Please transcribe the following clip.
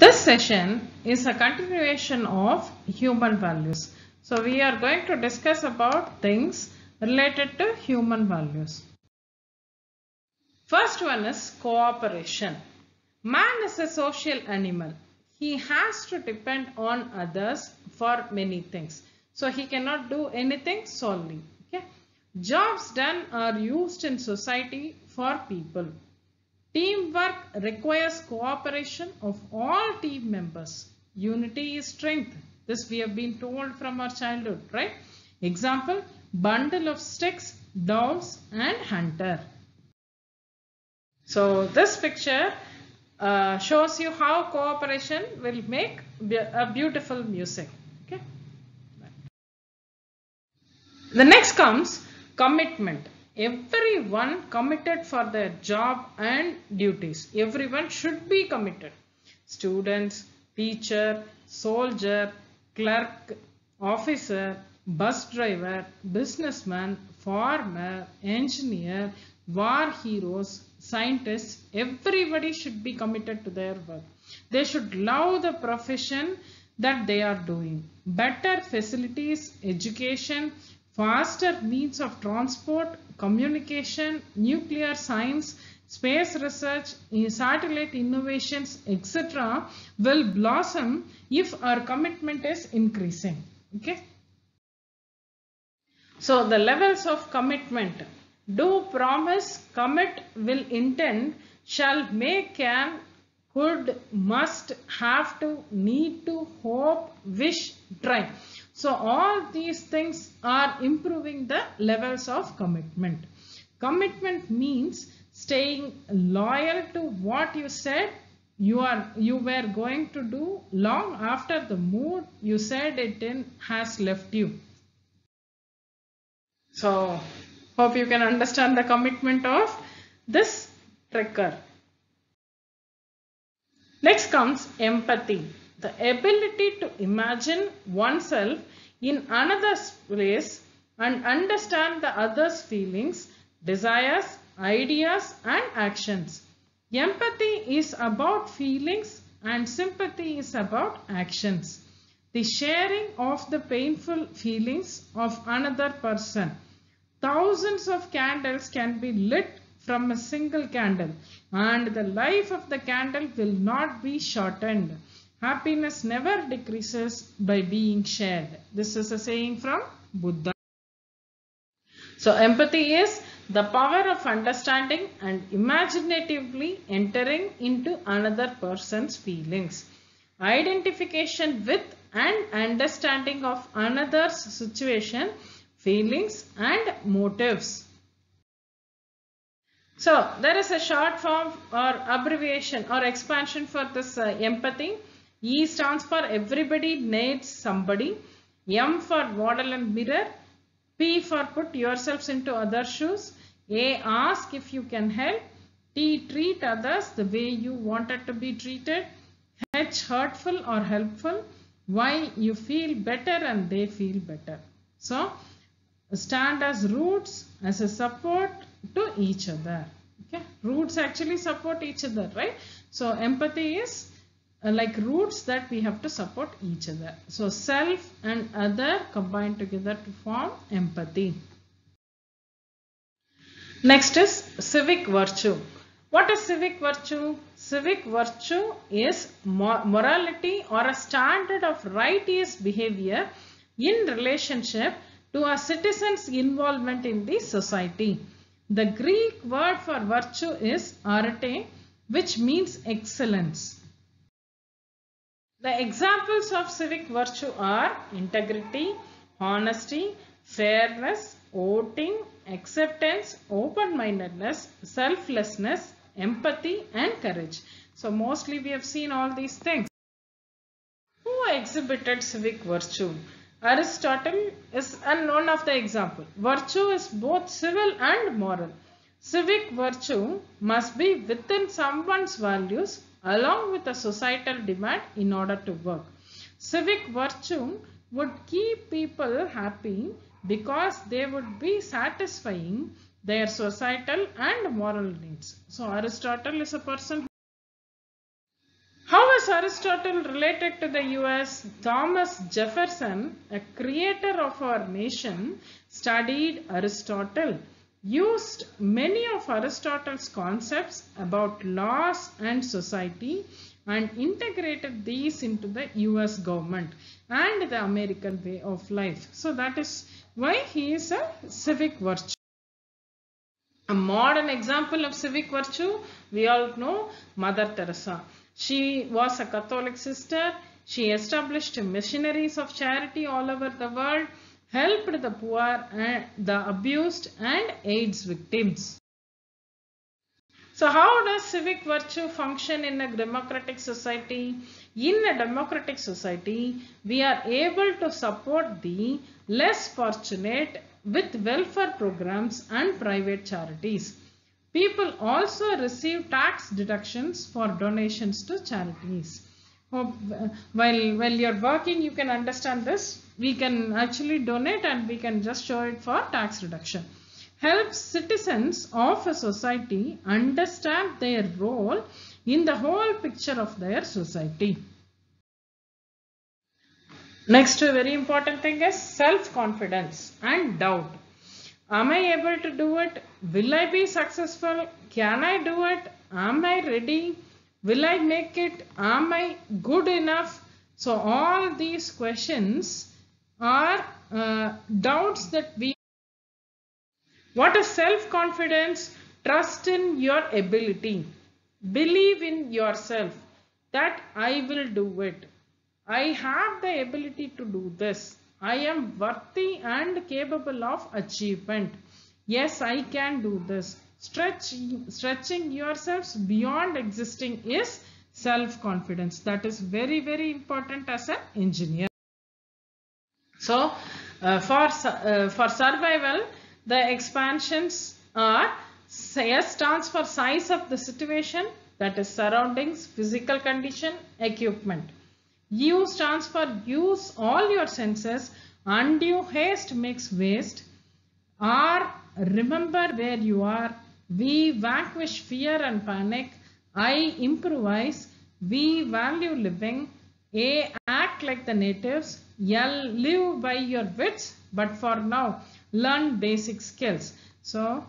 This session is a continuation of human values. So we are going to discuss about things related to human values. First one is cooperation. Man is a social animal. He has to depend on others for many things. So he cannot do anything solely. Okay? Jobs done are used in society for people. Teamwork requires cooperation of all team members. Unity is strength. This we have been told from our childhood, right? Example, bundle of sticks, dogs and hunter. So this picture shows you how cooperation will make a beautiful music. Okay. The next comes commitment. Everyone committed for their job and duties. Everyone should be committed. Students, teacher, soldier, clerk, officer, bus driver, businessman, farmer, engineer, war heroes, scientists, everybody should be committed to their work. They should love the profession that they are doing. Better facilities, education, faster means of transport, communication, nuclear science, space research, satellite innovations, etc. will blossom if our commitment is increasing. Okay. So the levels of commitment: do, promise, commit, will, intend, shall, may, can, could, must, have to, need to, hope, wish, try. So all these things are improving the levels of commitment. Commitment means staying loyal to what you said you were going to do long after the mood you said it in has left you. So hope you can understand the commitment of this trigger. Next comes empathy. The ability to imagine oneself in another's place and understand the other's feelings, desires, ideas and actions. Empathy is about feelings and sympathy is about actions. The sharing of the painful feelings of another person. Thousands of candles can be lit from a single candle and the life of the candle will not be shortened. Happiness never decreases by being shared. This is a saying from Buddha. So empathy is the power of understanding and imaginatively entering into another person's feelings. Identification with and understanding of another's situation, feelings and motives. So there is a short form or abbreviation or expansion for this empathy. E stands for everybody needs somebody. M for model and mirror. P for put yourselves into other shoes. A ask if you can help. T treat others the way you wanted to be treated. H hurtful or helpful. Y you feel better and they feel better. So stand as roots, as a support to each other. Okay, roots actually support each other, right? So empathy is like roots that we have to support each other. So self and other combine together to form empathy. Next is civic virtue. What is civic virtue? Civic virtue is morality or a standard of righteous behavior in relationship to a citizen's involvement in the society. The Greek word for virtue is arete, which means excellence. The examples of civic virtue are integrity, honesty, fairness, voting, acceptance, open-mindedness, selflessness, empathy and courage. So mostly we have seen all these things. Who exhibited civic virtue? Aristotle is one of the examples. Virtue is both civil and moral. Civic virtue must be within someone's values along with a societal demand in order to work. Civic virtue would keep people happy because they would be satisfying their societal and moral needs. So Aristotle is a person. How is Aristotle related to the US? Thomas Jefferson, a creator of our nation, studied Aristotle, used many of Aristotle's concepts about laws and society, and integrated these into the US government and the American way of life. So that is why he is a civic virtue. A modern example of civic virtue, we all know Mother Teresa. She was a Catholic sister. She established missionaries of charity all over the world, helped the poor, and the abused, and AIDS victims. So how does civic virtue function in a democratic society? In a democratic society, we are able to support the less fortunate with welfare programs and private charities. People also receive tax deductions for donations to charities. While you're working, you can understand this. We can actually donate and we can just show it for tax reduction. Helps citizens of a society understand their role in the whole picture of their society. Next very important thing is self-confidence and doubt. Am I able to do it? Will I be successful? Can I do it? Am I ready? Will I make it? Am I good enough? So all these questions are doubts that we. What is self-confidence? Trust in your ability. Believe in yourself that I will do it. I have the ability to do this. I am worthy and capable of achievement. Yes, I can do this. Stretching yourselves beyond existing is self-confidence. That is very, very important as an engineer. So, for survival, the expansions are S stands for size of the situation, that is surroundings, physical condition, equipment. U stands for use all your senses. Undue haste makes waste. R, remember where you are. V, vanquish fear and panic. I, improvise. V, value living. A, act like the natives. L, live by your wits. But for now, learn basic skills. So